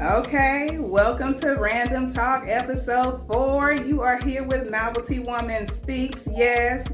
Okay, welcome to Random Talk episode 4. You are here with Novelty Woman Speaks. Yes,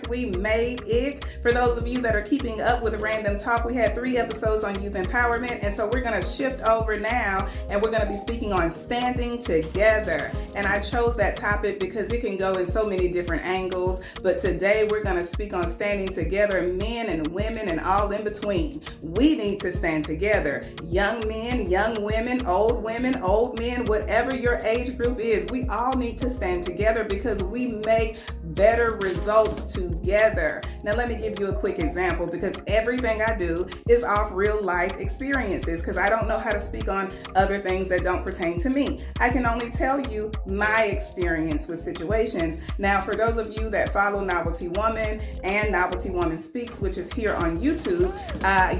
we made it. For those of you that are keeping up with Random Talk, we had 3 episodes on youth empowerment, and so we're going to shift over now, and we're going to be speaking on standing together. And I chose that topic because it can go in so many different angles, but today we're going to speak on standing together, men and women and all in between. We need to stand together. Young men, young women, old men, whatever your age group is, we all need to stand together because we make better results together. Now, let me give you a quick example because everything I do is off real life experiences because I don't know how to speak on other things that don't pertain to me. I can only tell you my experience with situations. Now, for those of you that follow Novelty Woman and Novelty Woman Speaks, which is here on YouTube,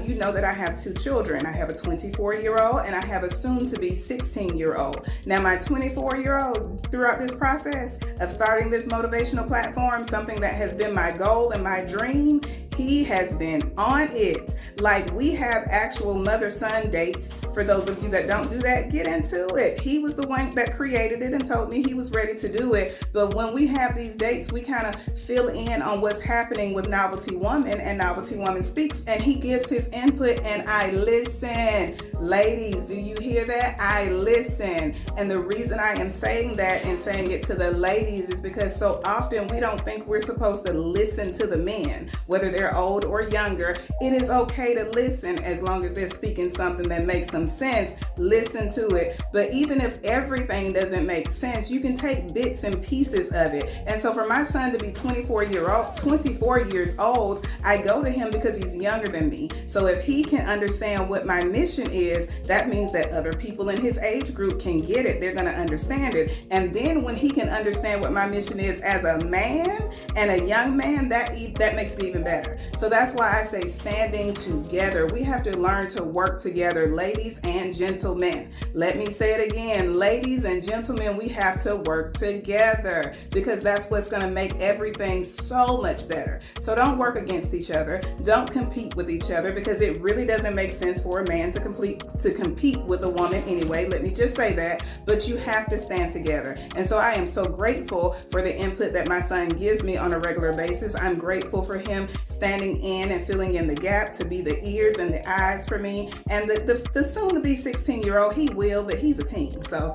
you know that I have 2 children. I have a 24-year-old and I have a soon-to-be 16-year-old. Now, my 24-year-old, throughout this process of starting this motivational platform, something that has been my goal and my dream, he has been on it. Like, we have actual mother-son dates. For those of you that don't do that, get into it. He was the one that created it and told me he was ready to do it. But when we have these dates, we kind of fill in on what's happening with Novelty Woman and Novelty Woman Speaks, and he gives his input and I listen. Ladies, do you hear that? I listen. And the reason I am saying that and saying it to the ladies is because so often we don't think we're supposed to listen to the men, whether they're old or younger. It is okay to listen as long as they're speaking something that makes some sense. Listen to it. But even if everything doesn't make sense, you can take bits and pieces of it. And so for my son to be 24 years old, I go to him because he's younger than me. So if he can understand what my mission is, that means that other people in his age group can get it. They're going to understand it. And then when he can understand what my mission is as a man and a young man, that makes it even better. So that's why I say standing together. We have to learn to work together, ladies and gentlemen. Let me say it again. Ladies and gentlemen, we have to work together because that's what's going to make everything so much better. So don't work against each other. Don't compete with each other because it really doesn't make sense for a man to compete with a woman anyway. Let me just say that. But you have to stand together. And so I am so grateful for the input that my son gives me on a regular basis. I'm grateful for him standing in and filling in the gap to be the ears and the eyes for me. And the soon-to-be 16-year-old, he will, but he's a teen. So,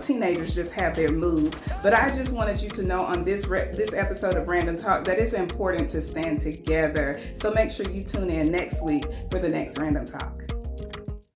teenagers just have their moods. But I just wanted you to know on this episode of Random Talk that it's important to stand together. So make sure you tune in next week for the next Random Talk.